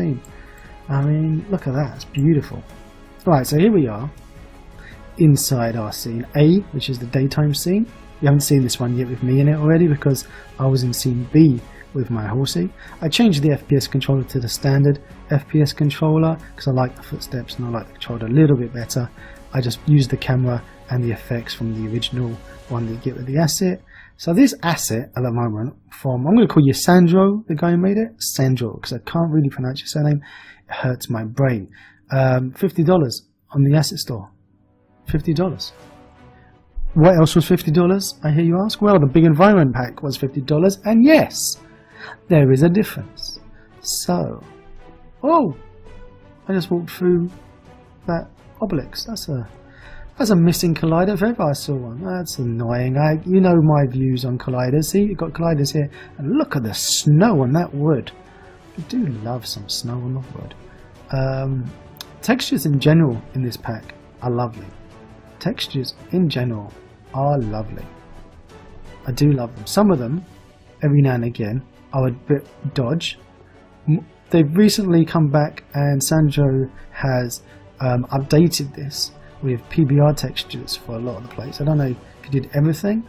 seen. I mean, look at that, it's beautiful. Right, so here we are inside our scene A, which is the daytime scene. You haven't seen this one yet with me in it already because I was in scene B with my horsey. I changed the FPS controller to the standard FPS controller because I like the footsteps and I like the controller a little bit better. I just used the camera and the effects from the original one that you get with the asset. So this asset at the moment from, I'm going to call you Sandro, the guy who made it, Sandro, because I can't really pronounce your surname. It hurts my brain. $50 on the asset store. $50. What else was $50, I hear you ask? Well, the big environment pack was $50, and yes, there is a difference. So, oh, I just walked through that obelisk. That's a missing collider if ever I saw one. That's annoying. You know my views on colliders. See, you've got colliders here, and look at the snow on that wood. I do love some snow on the wood. Textures in general in this pack are lovely. Textures in general are lovely. I do love them. Some of them, every now and again, are a bit dodge. They've recently come back and Sandro has updated this with PBR textures for a lot of the place. I don't know if he did everything.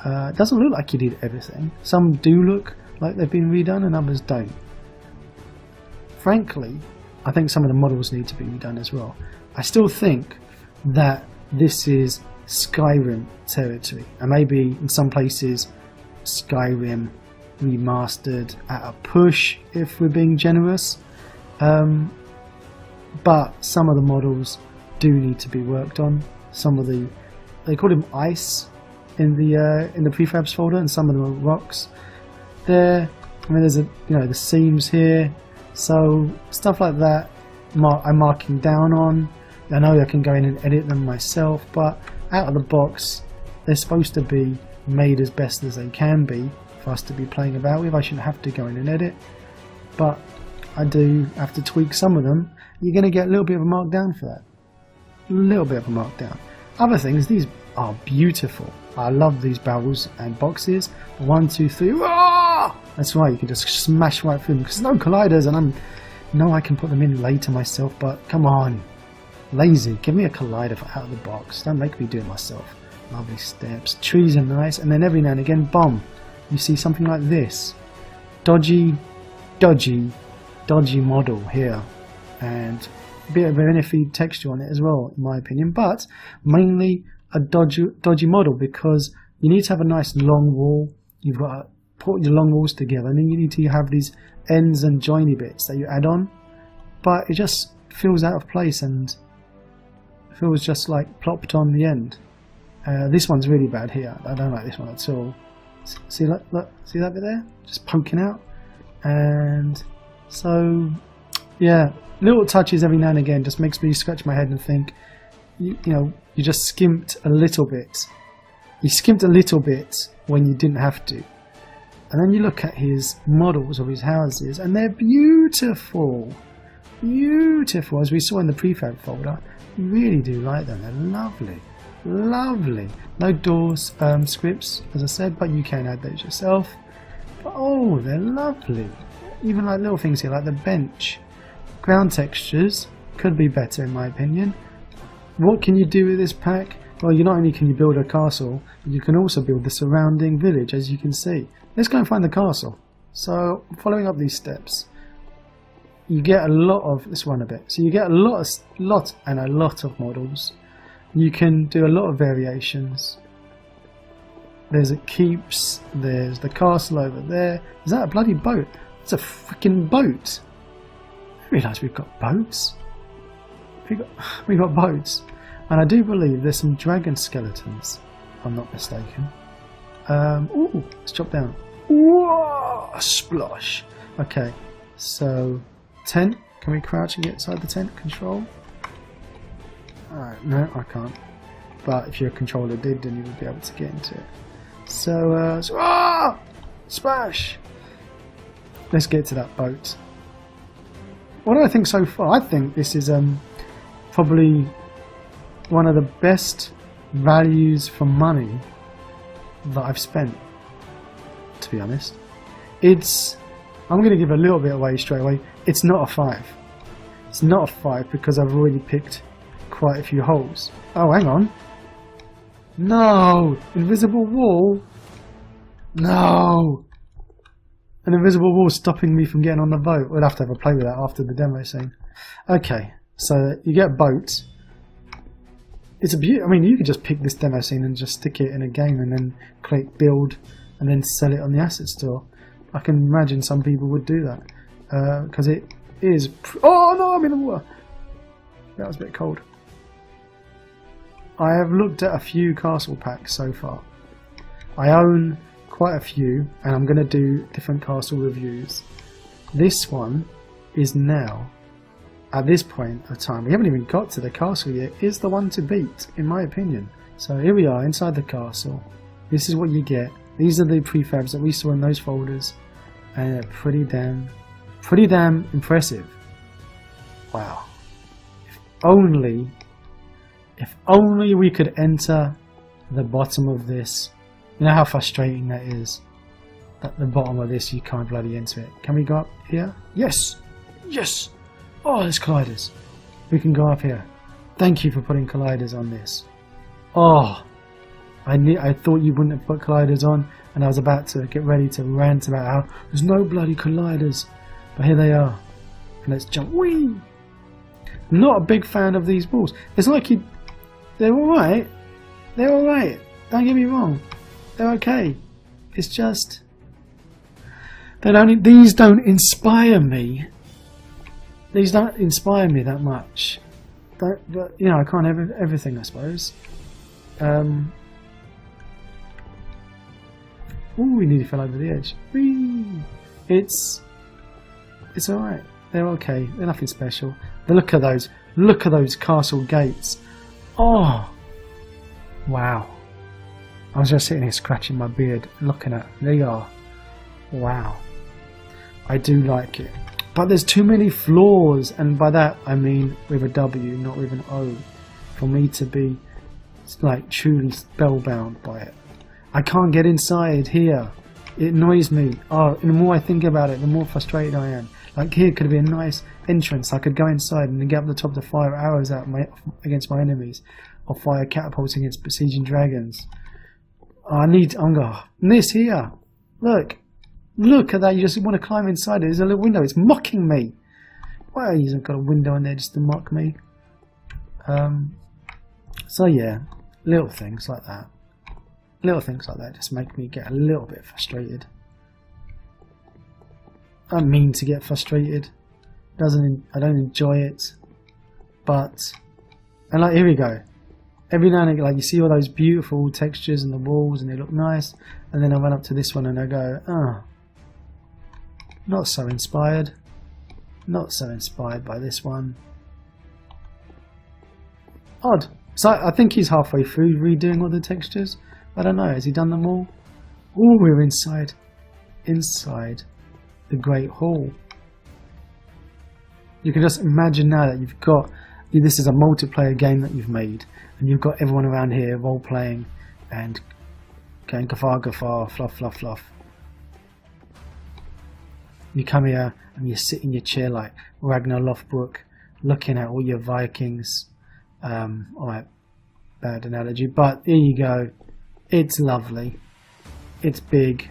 It doesn't look like he did everything. Some do look like they've been redone and others don't. Frankly, I think some of the models need to be redone as well. I still think that this is Skyrim territory, and maybe in some places Skyrim remastered at a push if we're being generous, but some of the models do need to be worked on. Some of the, they call them ice in the prefabs folder, and some of them are rocks. There, I mean, there's the seams here, so stuff like that I'm marking down on. I know I can go in and edit them myself, but out of the box, they're supposed to be made as best as they can be for us to be playing about with. I shouldn't have to go in and edit, but I do have to tweak some of them. You're going to get a little bit of a markdown for that. A little bit of a markdown. Other things, these are beautiful. I love these barrels and boxes. 1, 2, 3. Rah! That's right, you can just smash right through them because there's no colliders, and I can put them in later myself, but come on. Lazy, give me a collider out of the box. Don't make me do it myself. Lovely steps. Trees are nice, and then every now and again, bomb. You see something like this. Dodgy model here. And a bit of an iffy texture on it as well, in my opinion. But mainly a dodgy model because you need to have a nice long wall. You've got to put your long walls together, and then you need to have these ends and joiny bits that you add on. But it just feels out of place and feels just like plopped on the end. This one's really bad here. I don't like this one at all. See, look, see that bit there? Just poking out. And so, yeah, little touches every now and again just makes me scratch my head and think, you just skimped a little bit. You skimped a little bit when you didn't have to. And then you look at his models of his houses, and they're beautiful. Beautiful, as we saw in the prefab folder. You really do like them. They're lovely. Lovely. No doors scripts, as I said, but you can add those yourself. But oh, they're lovely. Even like little things here, like the bench. Ground textures could be better in my opinion. What can you do with this pack? Well, not only can you build a castle, you can also build the surrounding village, as you can see. Let's go and find the castle. So, following up these steps, you get a lot of, let's run a bit. So you get a lot of models. You can do a lot of variations. There's a keeps, there's the castle over there. Is that a bloody boat? It's a freaking boat. I realise we've got boats. We got boats. And I do believe there's some dragon skeletons, if I'm not mistaken. Ooh, let's drop down. Whoa, a splosh. Okay, so tent. Can we crouch and get inside the tent? Control. Alright, no, I can't. But if your controller did, then you would be able to get into it. So, splash! Let's get to that boat. What do I think so far? I think this is probably one of the best values for money that I've spent, to be honest. I'm going to give a little bit away straight away. it's not a 5. It's not a 5 because I've already picked quite a few holes. Oh, hang on. No! Invisible wall? No! An invisible wall stopping me from getting on the boat. We'll have to have a play with that after the demo scene. Okay, so you get a boat. It's a I mean, you could just pick this demo scene and just stick it in a game and then click build and then sell it on the asset store. I can imagine some people would do that because it is. Oh no, I'm in the water. That was a bit cold. I have looked at a few castle packs so far. I own quite a few, and I'm going to do different castle reviews. This one is now, at this point of time, we haven't even got to the castle yet, is the one to beat, in my opinion. So here we are inside the castle. This is what you get. These are the prefabs that we saw in those folders, and they're pretty damn impressive. Wow. If only we could enter the bottom of this. You know how frustrating that is? At the bottom of this, you can't bloody enter it. Can we go up here? Yes! Yes! Oh, there's colliders. We can go up here. Thank you for putting colliders on this. Oh! I thought you wouldn't have put colliders on, and I was about to get ready to rant about how there's no bloody colliders. But here they are. And let's jump. Whee! I'm not a big fan of these walls. It's like they're alright. They're alright. Don't get me wrong. They're okay. It's just these don't inspire me. These don't inspire me that much. But you know, I can't have everything, I suppose. Ooh, we nearly fell over the edge. Whee! It's alright. They're okay. They're nothing special. But look at those. Look at those castle gates. Oh, wow. I was just sitting here scratching my beard, looking at. There you are. Wow. I do like it. But there's too many flaws, and by that I mean with a W, not with an O, for me to be like truly spellbound by it. I can't get inside here. It annoys me. Oh, the more I think about it, the more frustrated I am. Like here could be a nice entrance. I could go inside and then get up the top to fire arrows out against my enemies, or fire catapults against besieging dragons. I'm going. This here. Look at that. You just want to climb inside it. There's a little window. It's mocking me. Why he's got a window in there just to mock me? So yeah, little things like that. Little things like that just make me get a little bit frustrated. I mean to get frustrated. I don't enjoy it. But, and like here we go. Every now and again, like you see all those beautiful textures and the walls and they look nice, and then I run up to this one and I go, oh, not so inspired. Not so inspired by this one. Odd. So I think he's halfway through redoing all the textures. I don't know, has he done them all? Oh, we're inside the Great Hall. You can just imagine now that you've got, this is a multiplayer game that you've made, and you've got everyone around here role playing and going gafar gafar, fluff fluff fluff. You come here and you sit in your chair like Ragnar Lothbrok, looking at all your Vikings. Alright, bad analogy, but here you go. It's lovely. It's big.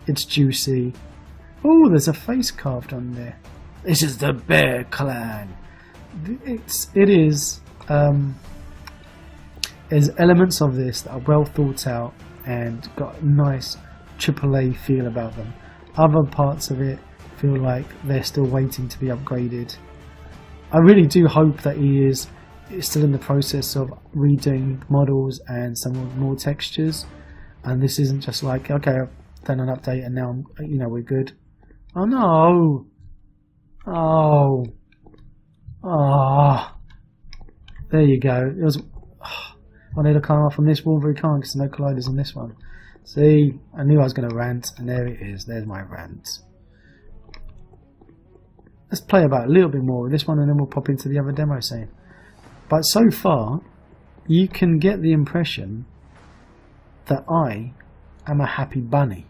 It's juicy. Oh, there's a face carved on there. This is the Bear Clan. It is. There's elements of this that are well thought out and got a nice AAA feel about them. Other parts of it feel like they're still waiting to be upgraded. I really do hope that he is still in the process of redoing models and some more textures, and this isn't just like, okay, I've done an update and now we're good. Oh no! Oh, there you go. It was. I need to climb off on this wall, but we can't because there's no colliders on this one. See, I knew I was going to rant, and there it is. There's my rant. Let's play about a little bit more with this one, and then we'll pop into the other demo scene. But so far, you can get the impression that I am a happy bunny.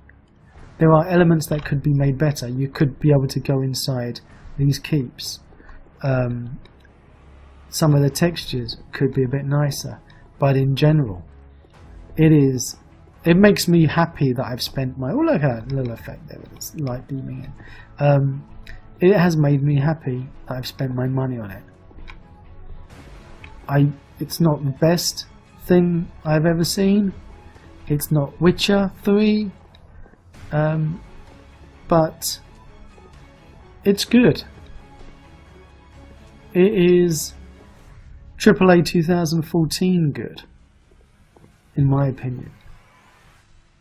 There are elements that could be made better. You could be able to go inside these keeps. Some of the textures could be a bit nicer, but in general, it makes me happy that I've spent my... Oh, look at that little effect there with this light beaming in. It has made me happy that I've spent my money on it. It's not the best thing I've ever seen. It's not Witcher 3. But it's good. It is AAA 2014 good, in my opinion.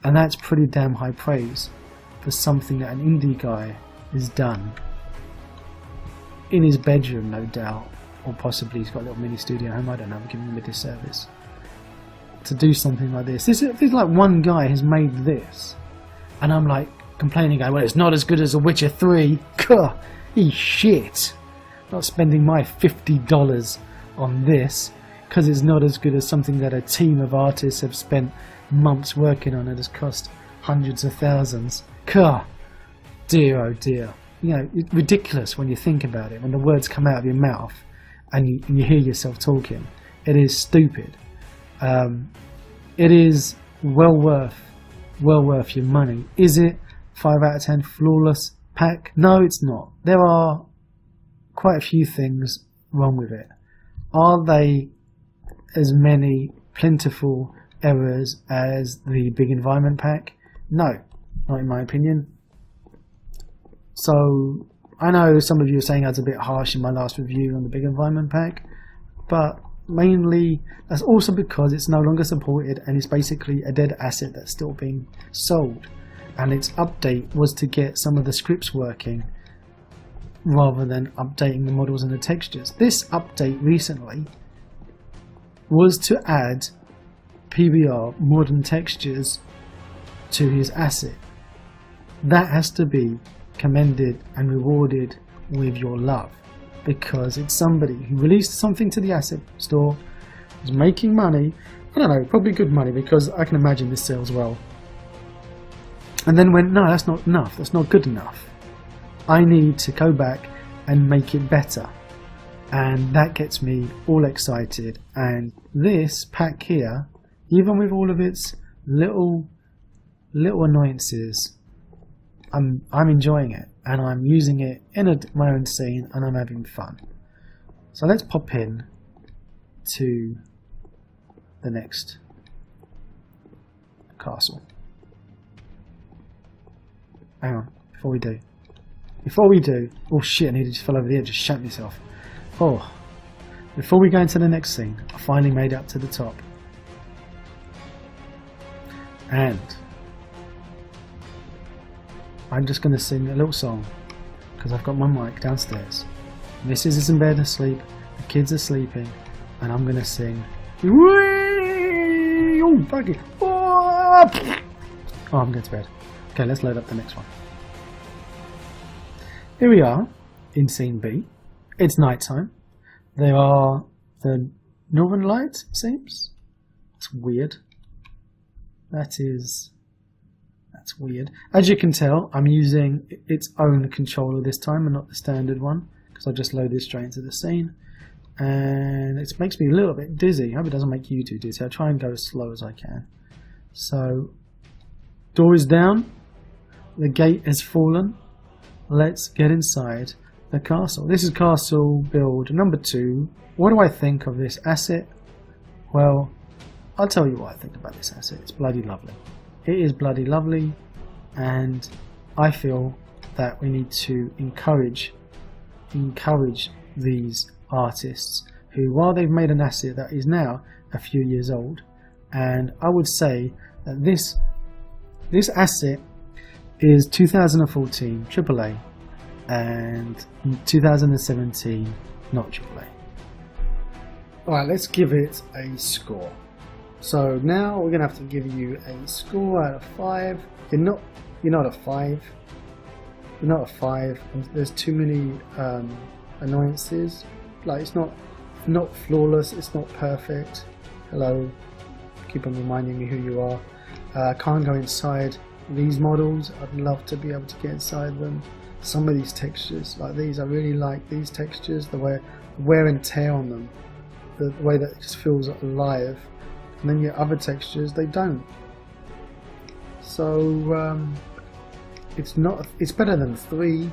And that's pretty damn high praise for something that an indie guy has done in his bedroom, no doubt, or possibly he's got a little mini studio at home, I don't know, I'm giving him a disservice. To do something like this. This is like one guy has made this, and I'm like complaining, going, well, it's not as good as a Witcher 3. Gah, he's shit. Not spending my $50 on this because it's not as good as something that a team of artists have spent months working on. It has cost hundreds of thousands. Gah, dear oh dear. You know, it's ridiculous when you think about it, when the words come out of your mouth and you hear yourself talking. It is stupid. It is well worth your money. Is it 5 out of 10 flawless pack? No, it's not. There are quite a few things wrong with it. Are they as many plentiful errors as the big environment pack? No, not in my opinion. So I know some of you are saying I was a bit harsh in my last review on the big environment pack, but mainly that's also because it's no longer supported and it's basically a dead asset that's still being sold, and its update was to get some of the scripts working rather than updating the models and the textures. This update recently was to add PBR modern textures to his asset. That has to be commended and rewarded with your love, because it's somebody who released something to the asset store, is making money, I don't know, probably good money, because I can imagine this sells well, and then went, no, that's not enough, that's not good enough, I need to go back and make it better. And that gets me all excited. And this pack here, even with all of its little annoyances, I'm enjoying it, and I'm using it in my own scene, and I'm having fun. So let's pop in to the next castle. Hang on, before we do, oh shit, I nearly just fell over the edge, just shat myself. Oh, before we go into the next scene, I finally made it up to the top. And I'm just going to sing a little song, because I've got my mic downstairs. Mrs. is in bed asleep, the kids are sleeping, and I'm going to sing. Oh, fuck it. Oh, I'm going to bed. Okay, let's load up the next one. Here we are in scene B. It's night time. There are the northern lights, it seems. It's weird. That's weird. As you can tell, I'm using its own controller this time and not the standard one, because I just loaded straight into the scene. And it makes me a little bit dizzy. I hope it doesn't make you too dizzy. I'll try and go as slow as I can. So, door is down. The gate has fallen. Let's get inside the castle. This is castle build number 2. What do I think of this asset? Well, I'll tell you what I think about this asset. It's bloody lovely. It is bloody lovely, and I feel that we need to encourage these artists who, while they've made an asset that is now a few years old, and I would say that this asset is 2014 AAA and 2017 not AAA. Alright, let's give it a score. So now we're going to have to give you a score out of 5. You're not a 5. You're not a 5. There's too many annoyances. Like, it's not flawless, it's not perfect. Hello, keep on reminding me who you are. Can't go inside these models. I'd love to be able to get inside them. some of these textures, like these, I really like these textures, the wear and tear on them, the way that it just feels alive. And then your other textures, they don't. So it's better than 3.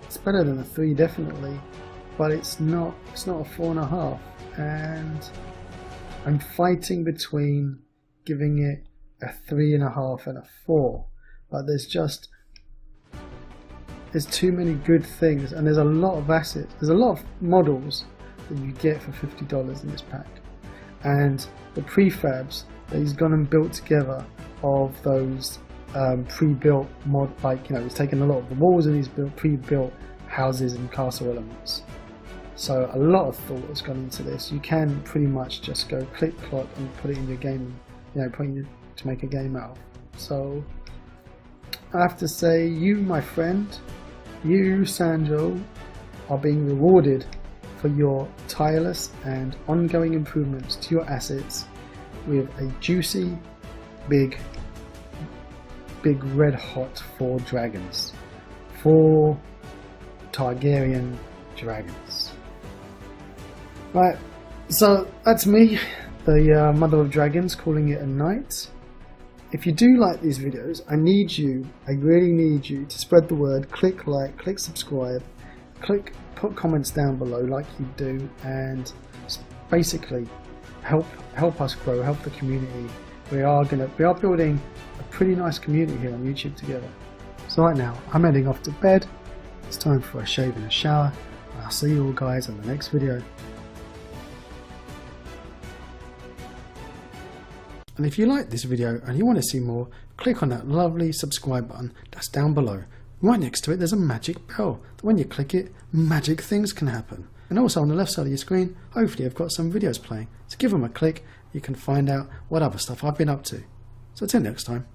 It's better than a 3 definitely, but it's not a 4.5. And I'm fighting between giving it a 3.5 and a 4. But there's too many good things, and there's a lot of assets. There's a lot of models that you get for $50 in this pack, and the prefabs that he's gone and built together of those pre-built mod, like, you know, he's taken a lot of the walls and he's built pre-built houses and castle elements. So a lot of thought has gone into this. You can pretty much just go click clock and put it in your game, you know, to make a game out of. So I have to say, you, my friend, you, Sandro, are being rewarded for your tireless and ongoing improvements to your assets with a juicy, big red hot 4 dragons. 4 Targaryen dragons. Right, so that's me, the Mother of Dragons, calling it a night. If you do like these videos, I really need you to spread the word, click like, click subscribe, put comments down below like you do, and basically help us grow, help the community. We are building a pretty nice community here on YouTube together. So right now, I'm heading off to bed. It's time for a shave and a shower. I'll see you all guys in the next video. And if you like this video and you want to see more, click on that lovely subscribe button that's down below. Right next to it there's a magic bell. When you click it, magic things can happen. And also on the left side of your screen, hopefully I've got some videos playing. So give them a click, you can find out what other stuff I've been up to. So till next time.